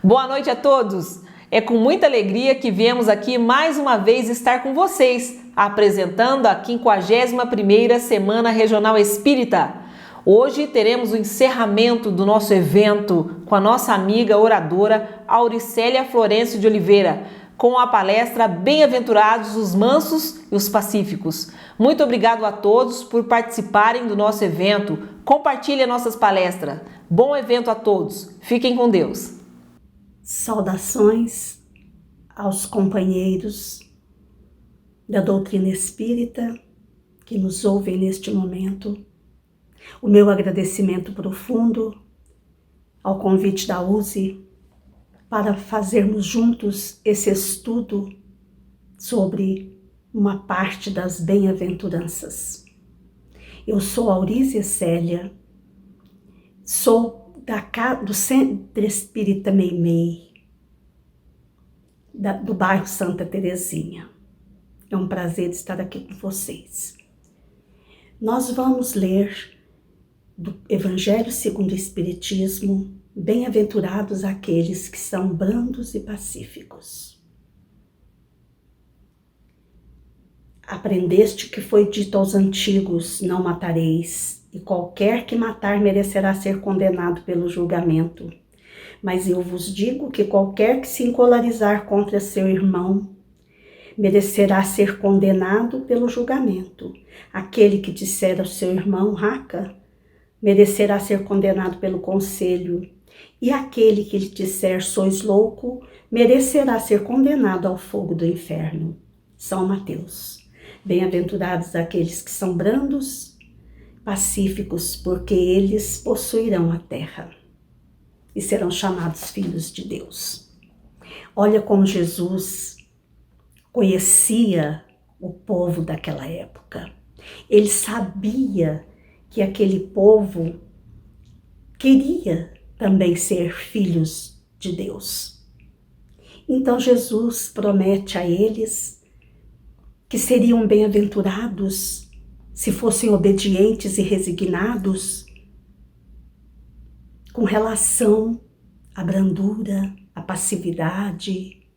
Boa noite a todos! É com muita alegria que viemos aqui mais uma vez estar com vocês, apresentando a 51ª Semana Regional Espírita. Hoje teremos o encerramento do nosso evento com a nossa amiga oradora Auricélia Florencio de Oliveira, com a palestra Bem-aventurados os mansos e os pacíficos. Muito obrigado a todos por participarem do nosso evento. Compartilhem nossas palestras. Bom evento a todos. Fiquem com Deus. Saudações aos companheiros da doutrina espírita que nos ouvem neste momento. O meu agradecimento profundo ao convite da USE para fazermos juntos esse estudo sobre uma parte das bem-aventuranças. Eu sou Aurísia Célia, sou do Centro Espírita Meimei, do bairro Santa Terezinha. É um prazer estar aqui com vocês. Nós vamos ler do Evangelho segundo o Espiritismo, bem-aventurados aqueles que são brandos e pacíficos. Aprendeste que foi dito aos antigos, não matareis, e qualquer que matar merecerá ser condenado pelo julgamento. Mas eu vos digo que qualquer que se encolarizar contra seu irmão merecerá ser condenado pelo julgamento. Aquele que disser ao seu irmão, raca, merecerá ser condenado pelo conselho. E aquele que lhe disser, sois louco, merecerá ser condenado ao fogo do inferno. São Mateus. Bem-aventurados aqueles que são brandos, pacíficos, porque eles possuirão a terra e serão chamados filhos de Deus. Olha como Jesus conhecia o povo daquela época. Ele sabia que aquele povo queria também ser filhos de Deus. Então Jesus promete a eles que seriam bem-aventurados se fossem obedientes e resignados com relação à brandura, à passividade,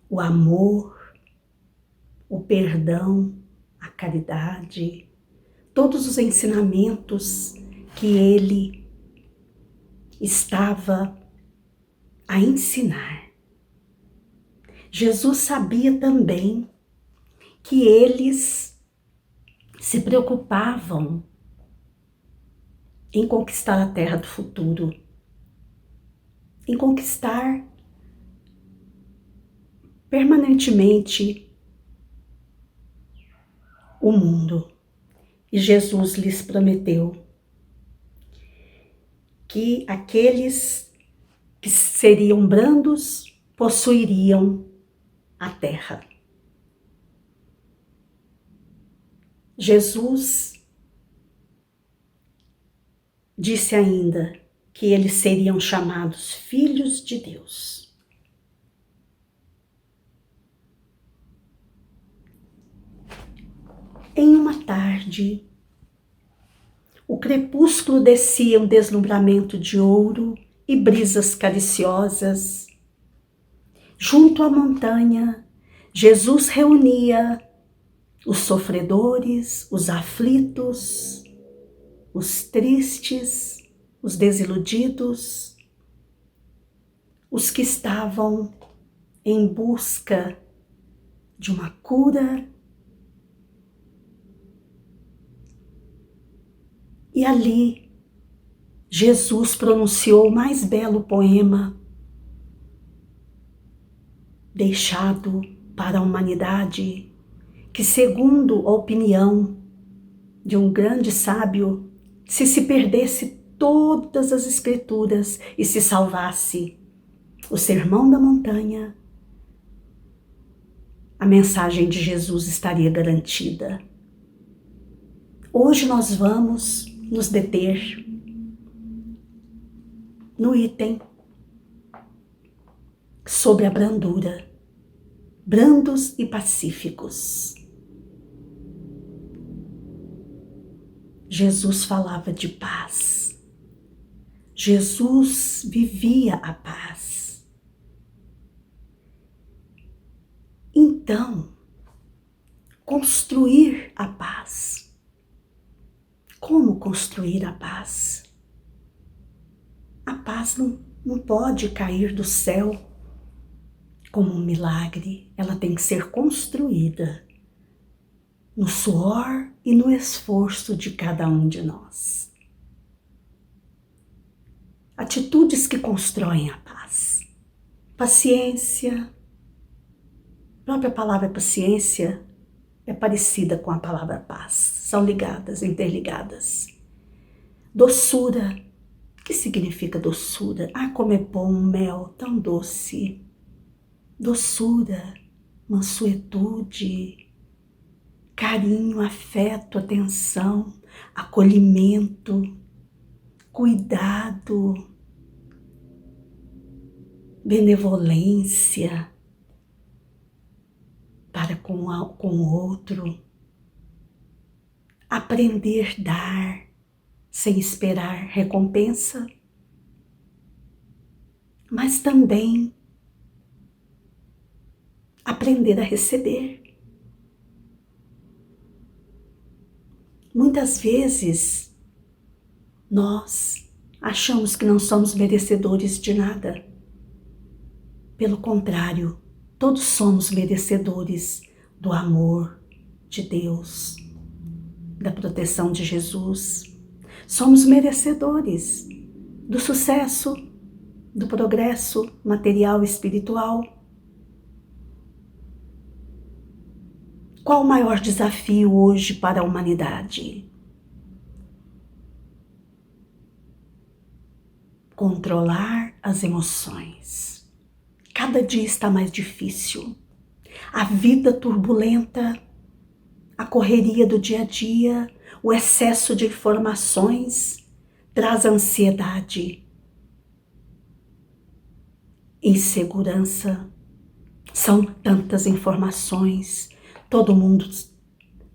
o amor, o perdão, a caridade, todos os ensinamentos que ele estava a ensinar. Jesus sabia também que eles se preocupavam em conquistar a terra do futuro, em conquistar permanentemente o mundo. E Jesus lhes prometeu que aqueles que seriam brandos possuiriam a terra. Jesus disse ainda que eles seriam chamados filhos de Deus. Em uma tarde, o crepúsculo descia um deslumbramento de ouro e brisas cariciosas. Junto à montanha, Jesus reunia os sofredores, os aflitos, os tristes, os desiludidos, os que estavam em busca de uma cura. E ali, Jesus pronunciou o mais belo poema deixado para a humanidade, que, segundo a opinião de um grande sábio, se perdesse todas as escrituras e se salvasse o Sermão da Montanha, a mensagem de Jesus estaria garantida. Hoje nós vamos nos deter no item sobre a brandura, brandos e pacíficos. Jesus falava de paz. Jesus vivia a paz. então construir a paz. Como construir a paz? A paz não pode cair do céu como um milagre. Ela tem que ser construída no suor e no esforço de cada um de nós. Atitudes que constroem a paz. Paciência. A própria palavra paciência é parecida com a palavra paz. São ligadas, interligadas. Doçura. O que significa doçura? Ah, como é bom um mel tão doce. Doçura, mansuetude, carinho, afeto, atenção, acolhimento, cuidado, benevolência para com o outro, aprender a dar sem esperar recompensa, mas também aprender a receber. Muitas vezes nós achamos que não somos merecedores de nada. Pelo contrário, todos somos merecedores do amor de Deus, da proteção de Jesus. Somos merecedores do sucesso, do progresso material e espiritual. Qual o maior desafio hoje para a humanidade? Controlar as emoções. Cada dia está mais difícil. A vida turbulenta, a correria do dia a dia, o excesso de informações traz ansiedade, insegurança. São tantas informações, todo mundo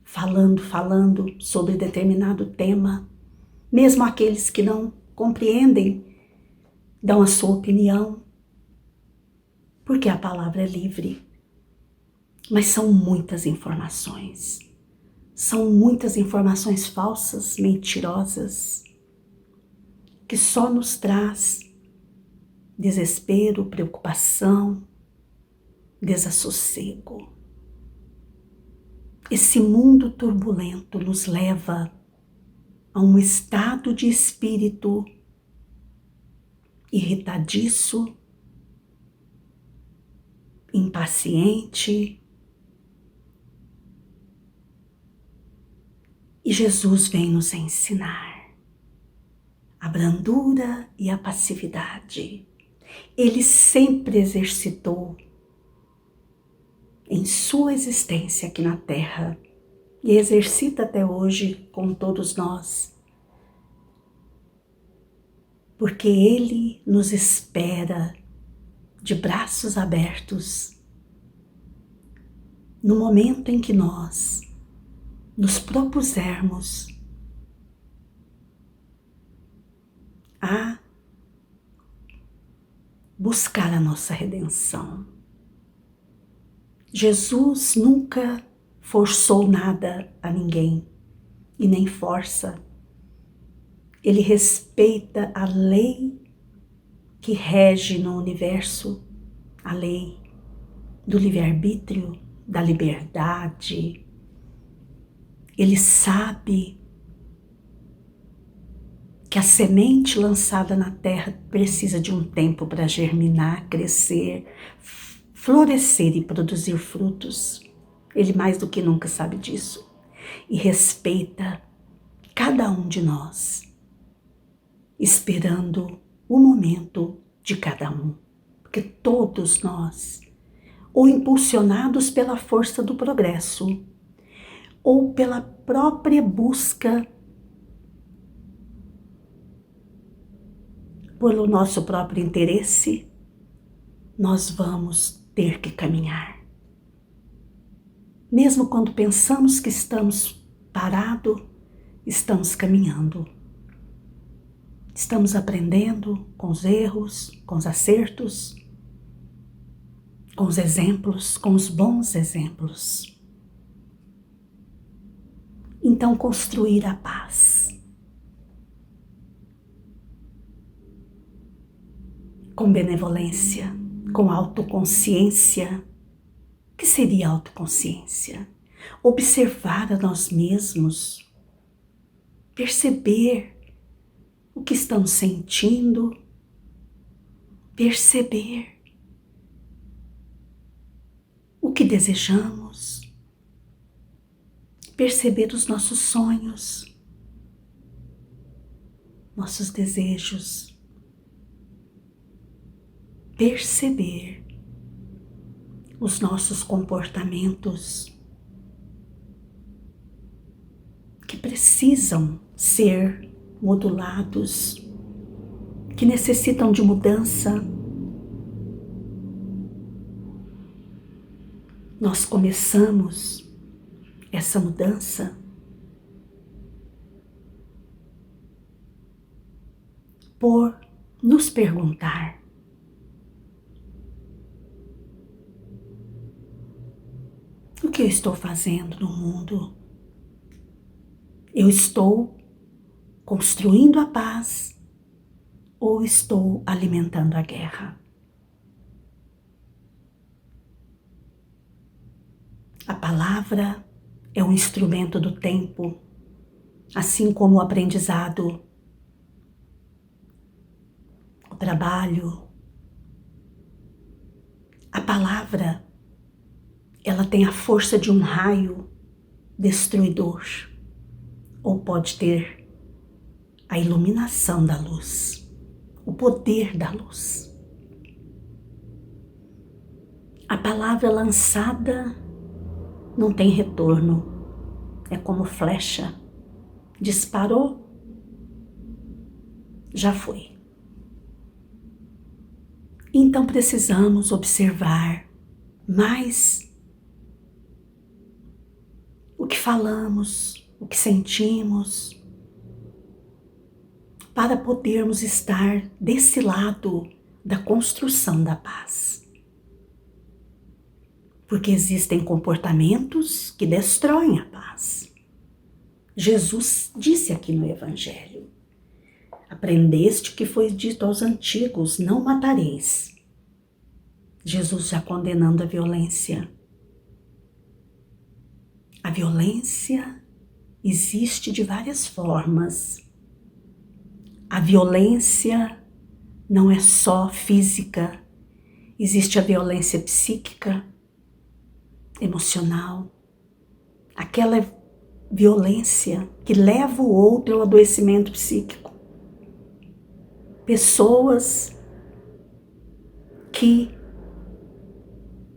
falando sobre determinado tema. Mesmo aqueles que não compreendem, dão a sua opinião, porque a palavra é livre. Mas são muitas informações. São muitas informações falsas, mentirosas, que só nos traz desespero, preocupação, desassossego. Esse mundo turbulento nos leva a um estado de espírito irritadiço, impaciente. E Jesus vem nos ensinar a brandura e a passividade. Ele sempre exercitou em sua existência aqui na Terra e exercita até hoje com todos nós, porque Ele nos espera de braços abertos no momento em que nós nos propusermos a buscar a nossa redenção. Jesus nunca forçou nada a ninguém e nem força. Ele respeita a lei que rege no universo, a lei do livre-arbítrio, da liberdade. Ele sabe que a semente lançada na terra precisa de um tempo para germinar, crescer, florescer e produzir frutos. Ele mais do que nunca sabe disso e respeita cada um de nós, esperando o momento de cada um, porque todos nós, ou impulsionados pela força do progresso, ou pela própria busca pelo nosso próprio interesse, nós vamos ter que caminhar. Mesmo quando pensamos que estamos parados, estamos caminhando. Estamos aprendendo com os erros, com os acertos. com os exemplos, com os bons exemplos. Então, construir a paz. Com benevolência, com autoconsciência. O que seria autoconsciência? Observar a nós mesmos, perceber o que estamos sentindo, perceber o que desejamos, perceber os nossos sonhos, nossos desejos, perceber os nossos comportamentos que precisam ser modulados, que necessitam de mudança. Nós começamos essa mudança por nos perguntar: o que eu estou fazendo no mundo? Eu estou construindo a paz ou estou alimentando a guerra? A palavra é um instrumento do tempo, assim como o aprendizado, o trabalho. A palavra, ela tem a força de um raio destruidor, ou pode ter a iluminação da luz, o poder da luz. A palavra lançada não tem retorno, é como flecha, disparou, já foi. Então precisamos observar mais o que falamos, o que sentimos, para podermos estar desse lado da construção da paz. Porque existem comportamentos que destroem a paz. Jesus disse aqui no Evangelho: aprendeste que foi dito aos antigos, não matareis. Jesus já condenando a violência. A violência existe de várias formas. A violência não é só física, existe a violência psíquica, emocional, aquela violência que leva o outro ao adoecimento psíquico. Pessoas que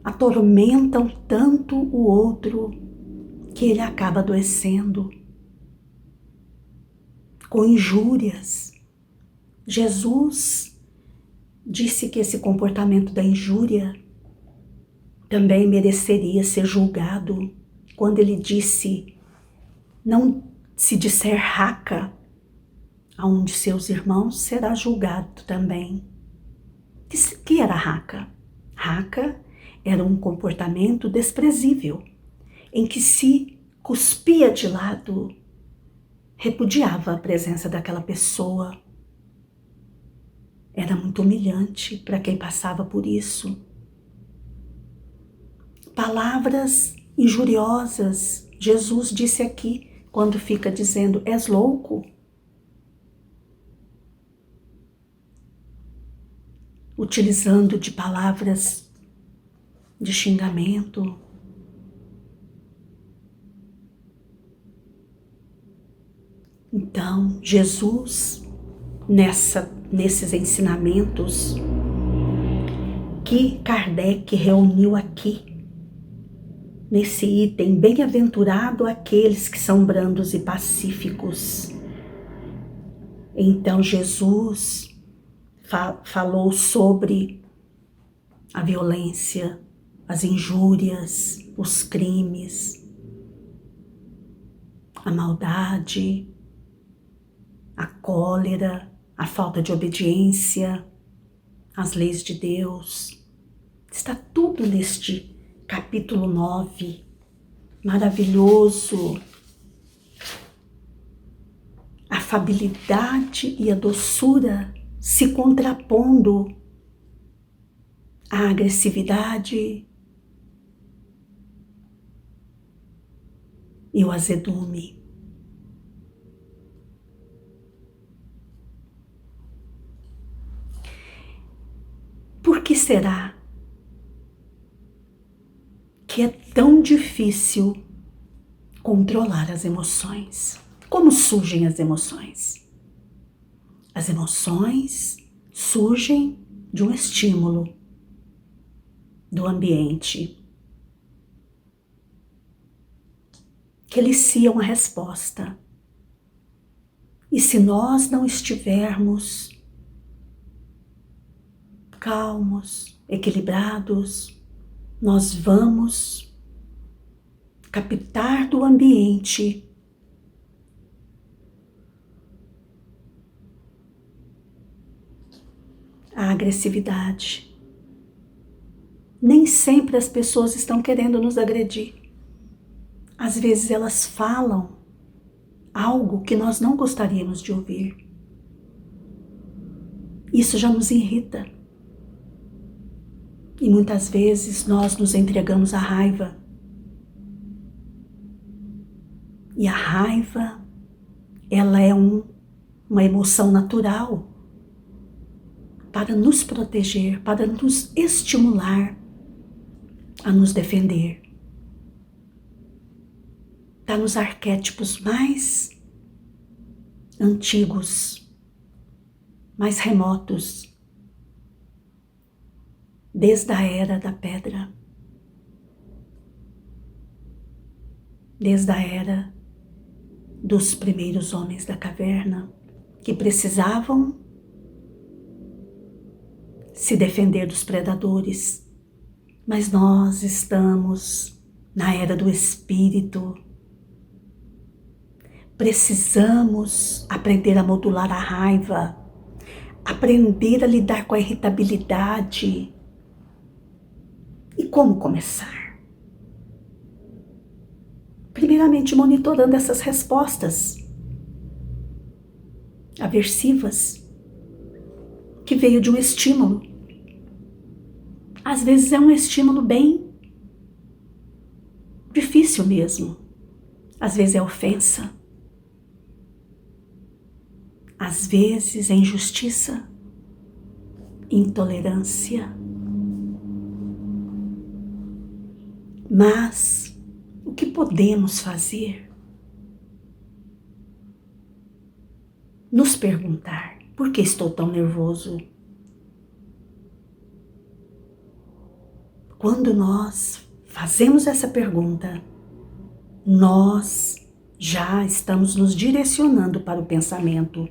atormentam tanto o outro que ele acaba adoecendo, com injúrias. Jesus disse que esse comportamento da injúria também mereceria ser julgado, quando ele disse: não se disser raca a um de seus irmãos, será julgado também. O que era raca? Raca era um comportamento desprezível, em que se cuspia de lado, repudiava a presença daquela pessoa. Era muito humilhante para quem passava por isso. Palavras injuriosas, Jesus disse aqui, quando fica dizendo: és louco? Utilizando de palavras de xingamento. Então, Jesus, nesses ensinamentos que Kardec reuniu aqui, nesse item, bem-aventurado aqueles que são brandos e pacíficos. Então, Jesus falou sobre a violência, as injúrias, os crimes, a maldade, a cólera, a falta de obediência às leis de Deus, Está tudo neste capítulo 9, maravilhoso. A afabilidade e a doçura se contrapondo à agressividade e o azedume. Por que será que é tão difícil controlar as emoções? Como surgem as emoções? As emoções surgem de um estímulo do ambiente que eliciam a resposta. E se nós não estivermos calmos, equilibrados, nós vamos captar do ambiente a agressividade. Nem sempre as pessoas estão querendo nos agredir. Às vezes elas falam algo que nós não gostaríamos de ouvir. Isso já nos irrita. E muitas vezes nós nos entregamos à raiva. E a raiva, ela é uma emoção natural para nos proteger, para nos estimular a nos defender. Está nos arquétipos mais antigos, mais remotos, desde a era da pedra, desde a era dos primeiros homens da caverna, que precisavam se defender dos predadores. Mas nós estamos na era do espírito. Precisamos aprender a modular a raiva, aprender a lidar com a irritabilidade. E como começar? Primeiramente, monitorando essas respostas aversivas que veio de um estímulo. Às vezes é um estímulo bem difícil mesmo. Às vezes é ofensa. Às vezes é injustiça, intolerância. Mas o que podemos fazer? Nos perguntar: por que estou tão nervoso? Quando nós fazemos essa pergunta, nós já estamos nos direcionando para o pensamento.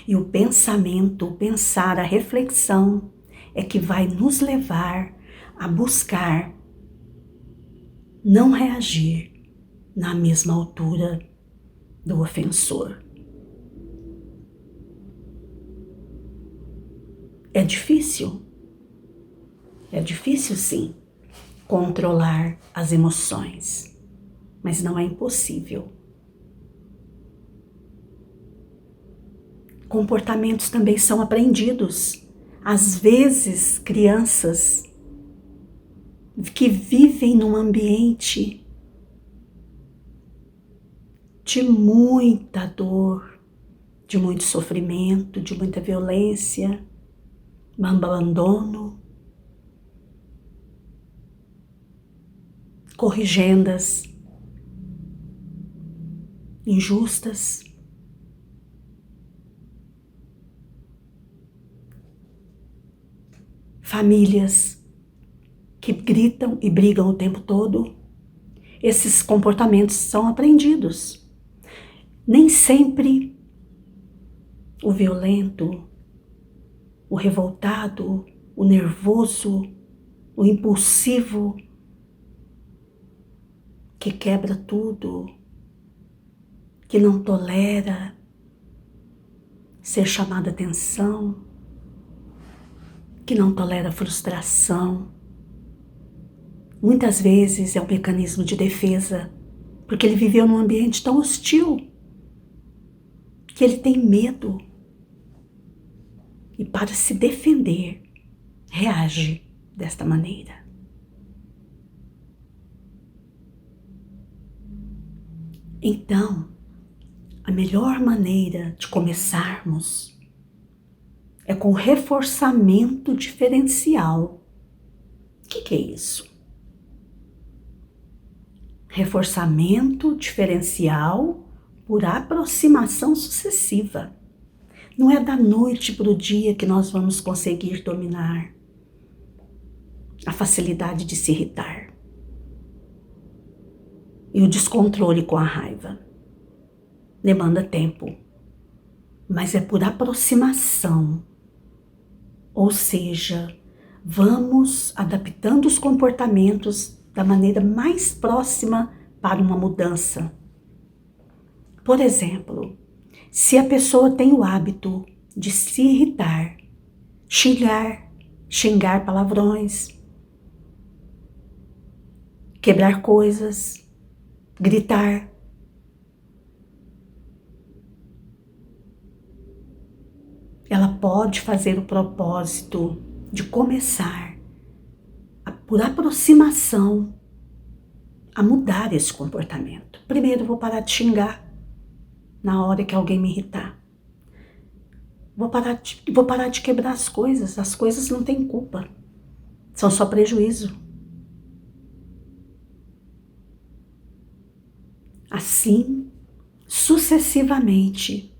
E o pensamento, o pensar, a reflexão é que vai nos levar a buscar não reagir na mesma altura do ofensor. É difícil sim, controlar as emoções, mas não é impossível. Comportamentos também são aprendidos. Às vezes, crianças que vivem num ambiente de muita dor, de muito sofrimento, de muita violência, abandono, corrigendas injustas, famílias que gritam e brigam o tempo todo. Esses comportamentos são aprendidos. Nem sempre o violento, o revoltado, o nervoso, o impulsivo, que quebra tudo, que não tolera ser chamado a atenção, que não tolera frustração, Muitas vezes é um mecanismo de defesa, porque ele viveu num ambiente tão hostil que ele tem medo. E para se defender, reage desta maneira. Então, a melhor maneira de começarmos é com reforçamento diferencial. O que é isso? Reforçamento diferencial por aproximação sucessiva. Não é da noite para o dia que nós vamos conseguir dominar a facilidade de se irritar e o descontrole com a raiva. Demanda tempo, mas é por aproximação. Ou seja, vamos adaptando os comportamentos da maneira mais próxima para uma mudança. Por exemplo, se a pessoa tem o hábito de se irritar, xingar palavrões, quebrar coisas, gritar, ela pode fazer o propósito de começar, por aproximação, a mudar esse comportamento. Primeiro, eu vou parar de xingar na hora que alguém me irritar. Vou parar de quebrar as coisas não têm culpa, são só prejuízo. Assim, sucessivamente,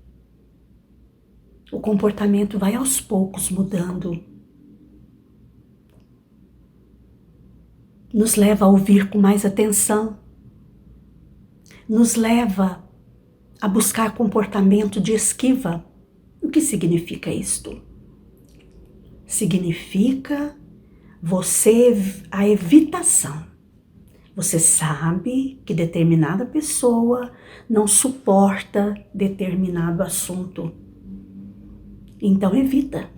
o comportamento vai aos poucos mudando. Nos leva a ouvir com mais atenção. Nos leva a buscar comportamento de esquiva. O que significa isto? Significa a evitação. Você sabe que determinada pessoa não suporta determinado assunto. Então evita.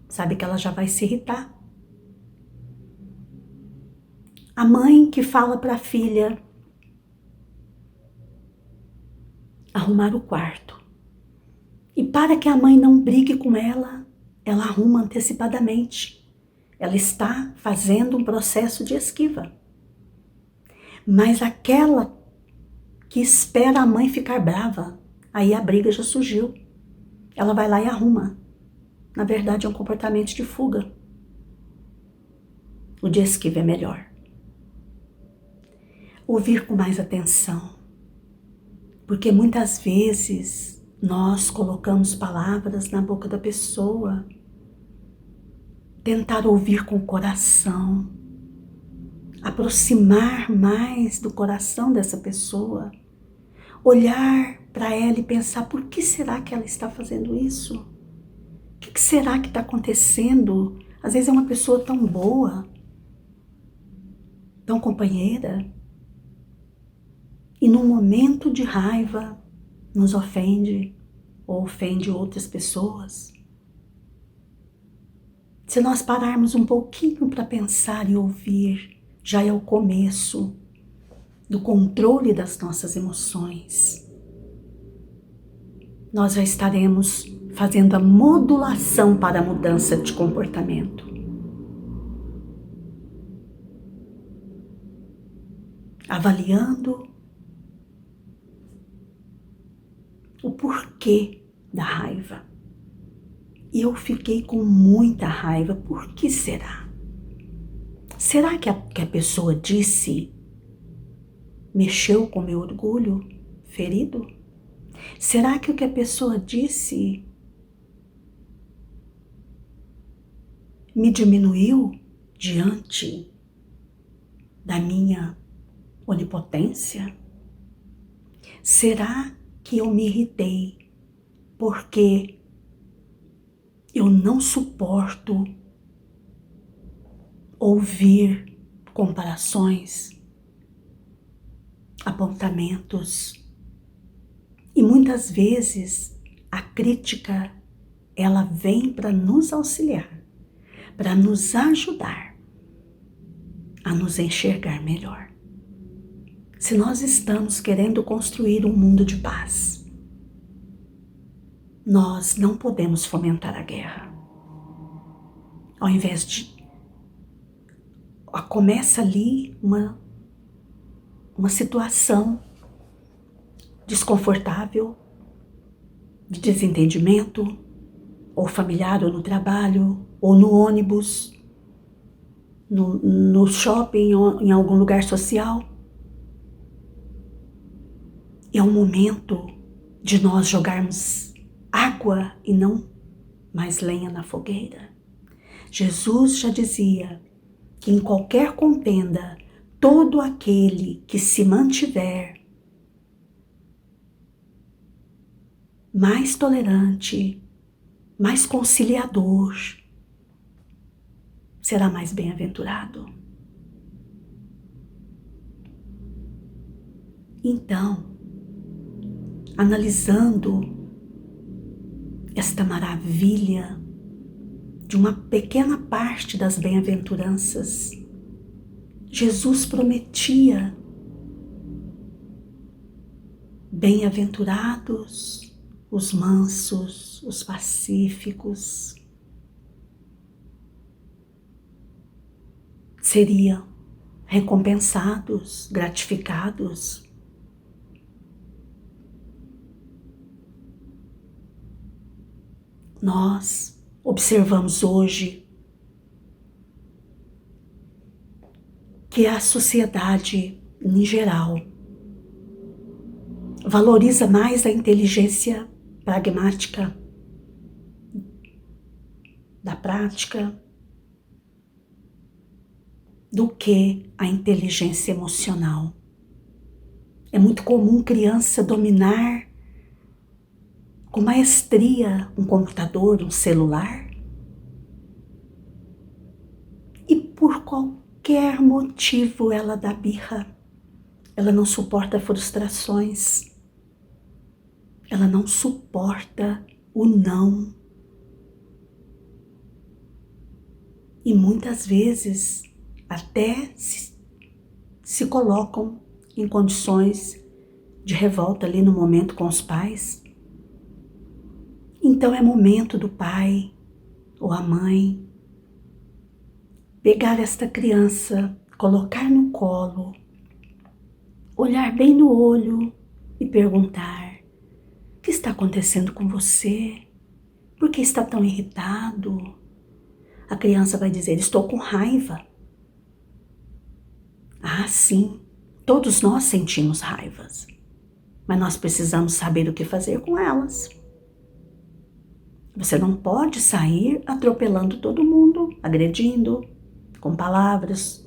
Sabe que ela já vai se irritar. A mãe que fala para a filha arrumar o quarto. E para que a mãe não brigue com ela arruma antecipadamente. Ela está fazendo um processo de esquiva. Mas aquela que espera a mãe ficar brava, aí a briga já surgiu. Ela vai lá e arruma. Na verdade, é um comportamento de fuga. O de esquiva é melhor. Ouvir com mais atenção. Porque muitas vezes nós colocamos palavras na boca da pessoa. Tentar ouvir com o coração. Aproximar mais do coração dessa pessoa. Olhar para ela e pensar, por que será que ela está fazendo isso? O que será que está acontecendo? Às vezes é uma pessoa tão boa, tão companheira, e num momento de raiva nos ofende ou ofende outras pessoas. Se nós pararmos um pouquinho para pensar e ouvir, já é o começo do controle das nossas emoções. Nós já estaremos fazendo a modulação para a mudança de comportamento. Avaliando o porquê da raiva. E eu fiquei com muita raiva. Por que será? Será que a pessoa disse, mexeu com meu orgulho ferido? Será que o que a pessoa disse me diminuiu diante da minha onipotência? Será que eu me irritei porque eu não suporto ouvir comparações, apontamentos? E muitas vezes a crítica, ela vem para nos auxiliar, para nos ajudar a nos enxergar melhor. Se nós estamos querendo construir um mundo de paz, nós não podemos fomentar a guerra. Ao invés de... Começa ali uma situação desconfortável, de desentendimento, ou familiar, ou no trabalho, ou no ônibus, no shopping, ou em algum lugar social. É um momento de nós jogarmos água e não mais lenha na fogueira. Jesus já dizia que em qualquer contenda, todo aquele que se mantiver mais tolerante, mais conciliador, será mais bem-aventurado. Então, analisando esta maravilha de uma pequena parte das bem-aventuranças, Jesus prometia: bem-aventurados os mansos, os pacíficos, seriam recompensados, gratificados. Nós observamos hoje que a sociedade, em geral, valoriza mais a inteligência pragmática da prática do que a inteligência emocional. É muito comum criança dominar com maestria um computador, um celular, e por qualquer motivo ela dá birra, ela não suporta frustrações, ela não suporta o não. E muitas vezes até se colocam em condições de revolta ali no momento com os pais. Então é momento do pai ou a mãe pegar esta criança, colocar no colo, olhar bem no olho e perguntar: o que está acontecendo com você? Por que está tão irritado? A criança vai dizer: estou com raiva. Ah, sim, todos nós sentimos raivas, mas nós precisamos saber o que fazer com elas. Você não pode sair atropelando todo mundo, agredindo, com palavras,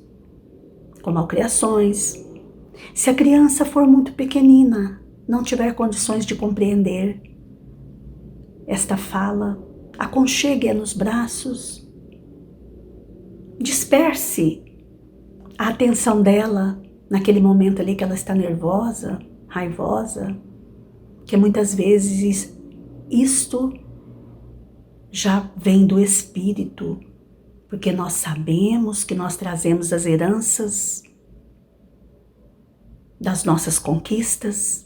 com malcriações. Se a criança for muito pequenina, não tiver condições de compreender esta fala, aconchegue-a nos braços, disperse a atenção dela naquele momento ali que ela está nervosa, raivosa, que muitas vezes isto já vem do espírito, porque nós sabemos que nós trazemos as heranças das nossas conquistas,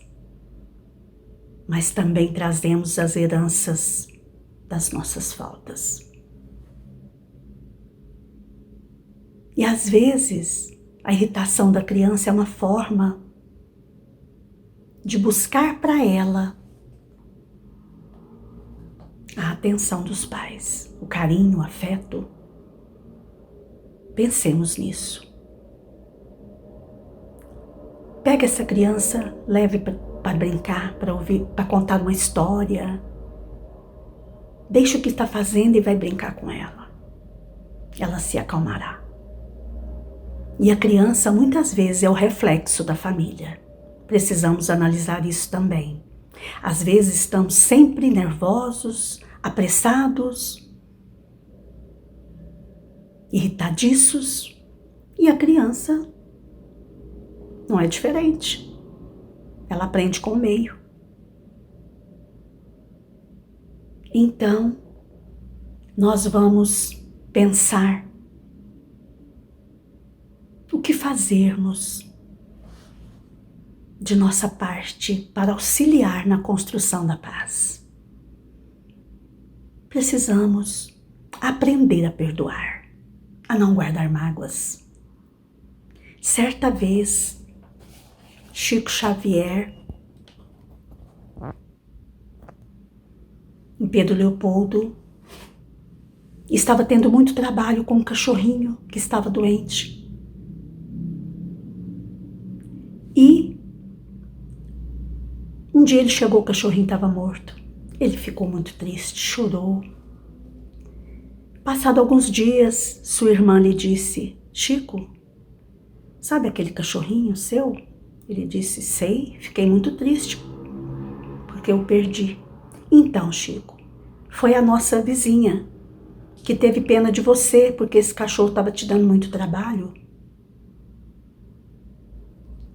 mas também trazemos as heranças das nossas faltas. E às vezes a irritação da criança é uma forma de buscar para ela a atenção dos pais, o carinho, o afeto. Pensemos nisso. Pega essa criança, leve para brincar, para ouvir, para contar uma história. Deixa o que está fazendo e vai brincar com ela. Ela se acalmará. E a criança muitas vezes é o reflexo da família. Precisamos analisar isso também. Às vezes estamos sempre nervosos, apressados, irritadiços, e a criança não é diferente. Ela aprende com o meio. Então, nós vamos pensar o que fazermos de nossa parte para auxiliar na construção da paz. Precisamos aprender a perdoar, a não guardar mágoas. Certa vez, Chico Xavier, em Pedro Leopoldo, estava tendo muito trabalho com um cachorrinho que estava doente. E um dia ele chegou, o cachorrinho estava morto. Ele ficou muito triste, chorou. Passado alguns dias, sua irmã lhe disse: Chico, sabe aquele cachorrinho seu? Ele disse: sei, fiquei muito triste porque eu perdi. Então, Chico, foi a nossa vizinha que teve pena de você porque esse cachorro estava te dando muito trabalho.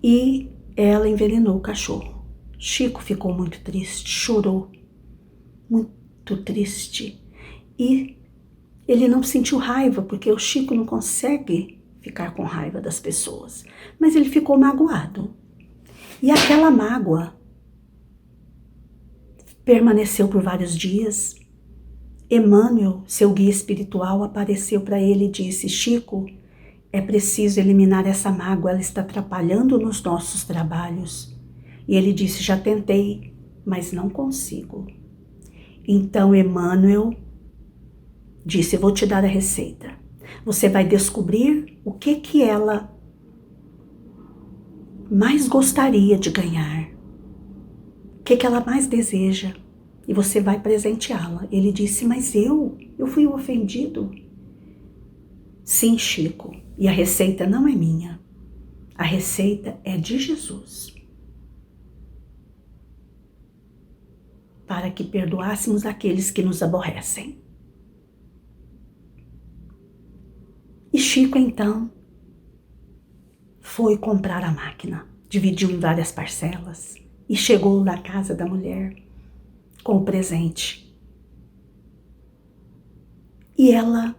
E ela envenenou o cachorro. Chico ficou muito triste, chorou, muito triste. E ele não sentiu raiva, porque o Chico não consegue ficar com raiva das pessoas. Mas ele ficou magoado. E aquela mágoa permaneceu por vários dias. Emmanuel, seu guia espiritual, apareceu para ele e disse: Chico, é preciso eliminar essa mágoa, ela está atrapalhando nos nossos trabalhos. E ele disse: já tentei, mas não consigo. Então Emmanuel disse: vou te dar a receita. Você vai descobrir o que ela mais gostaria de ganhar, o que ela mais deseja, e você vai presenteá-la. Ele disse: mas eu fui o ofendido. Sim, Chico, e a receita não é minha, a receita é de Jesus, para que perdoássemos aqueles que nos aborrecem. E Chico, então, foi comprar a máquina, dividiu em várias parcelas e chegou na casa da mulher com o presente. E ela,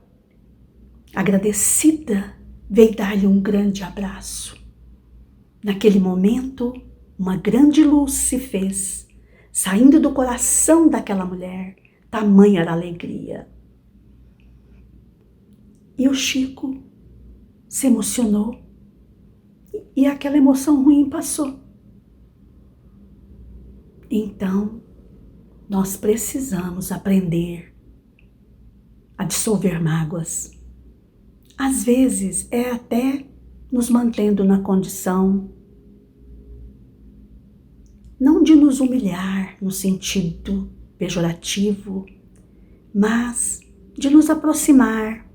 agradecida, veio dar-lhe um grande abraço. Naquele momento, uma grande luz se fez, saindo do coração daquela mulher, tamanha era a alegria. E o Chico se emocionou e aquela emoção ruim passou. Então, nós precisamos aprender a dissolver mágoas. Às vezes é até nos mantendo na condição não de nos humilhar no sentido pejorativo, mas de nos aproximar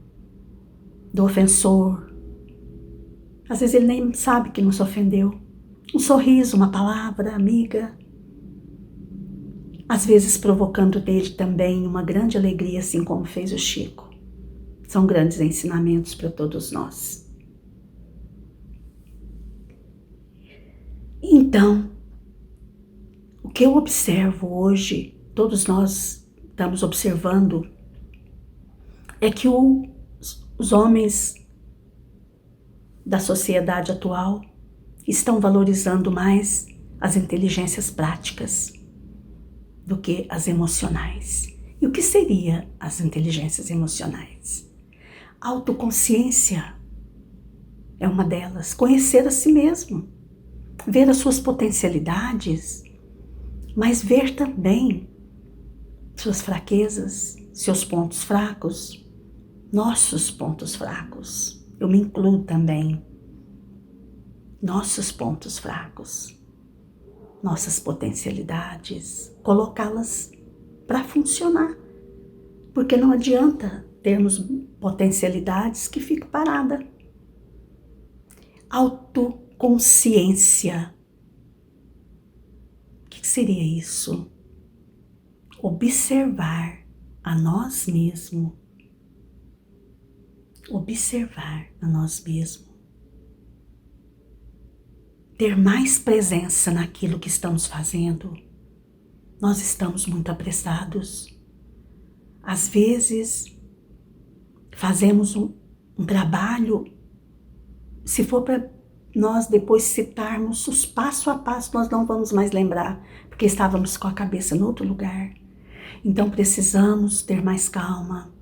do ofensor. Às vezes ele nem sabe que nos ofendeu. Um sorriso, uma palavra amiga. Às vezes provocando dele também uma grande alegria, assim como fez o Chico. São grandes ensinamentos para todos nós. Então, o que eu observo hoje, todos nós estamos observando, é que os homens da sociedade atual estão valorizando mais as inteligências práticas do que as emocionais. E o que seria as inteligências emocionais? Autoconsciência é uma delas. Conhecer a si mesmo, ver as suas potencialidades, mas ver também suas fraquezas, seus pontos fracos, nossos pontos fracos. Eu me incluo também. Nossos pontos fracos, nossas potencialidades, colocá-las para funcionar. Porque não adianta termos potencialidades que fiquem paradas. Autoconsciência. O que seria isso? Observar a nós mesmos. Observar a nós mesmos. Ter mais presença naquilo que estamos fazendo. Nós estamos muito apressados. Às vezes, fazemos um trabalho Se for para nós depois citarmos os passo a passo, nós não vamos mais lembrar, porque estávamos com a cabeça em outro lugar. Então precisamos ter mais calma.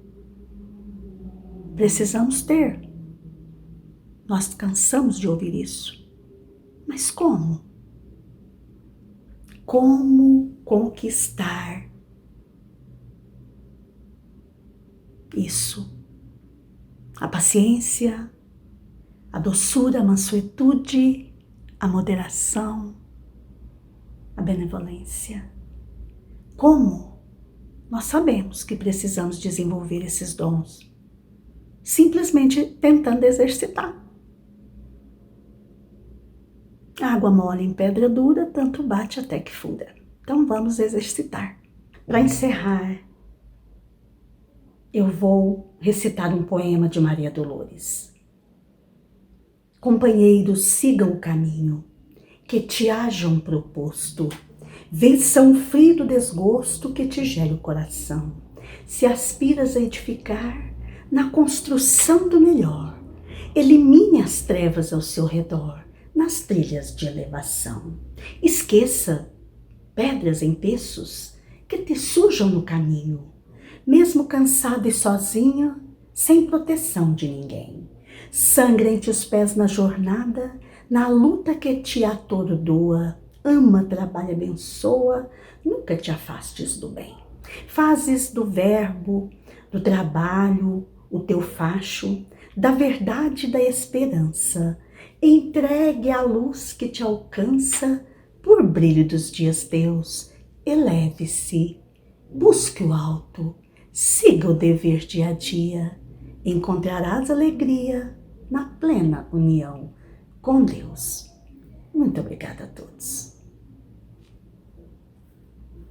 Precisamos ter. Nós cansamos de ouvir isso. Mas como? Como conquistar isso? A paciência, a doçura, a mansuetude, a moderação, a benevolência. Como? Nós sabemos que precisamos desenvolver esses dons, simplesmente tentando exercitar. Água mole em pedra dura, tanto bate até que fura. Então vamos exercitar. Para encerrar, eu vou recitar um poema de Maria Dolores. Companheiro, siga o caminho que te hajam proposto. Vença o frio do desgosto que te gere o coração. Se aspiras a edificar na construção do melhor, elimine as trevas ao seu redor nas trilhas de elevação. Esqueça pedras em peços que te sujam no caminho, mesmo cansado e sozinho, sem proteção de ninguém. Sangra entre os pés na jornada, na luta que te atordoa. Ama, trabalha, abençoa, nunca te afastes do bem. Fazes do verbo, do trabalho, o teu facho, da verdade e da esperança. Entregue a luz que te alcança por brilho dos dias teus. Eleve-se, busque o alto, siga o dever dia a dia. Encontrarás alegria na plena união com Deus. Muito obrigada a todos.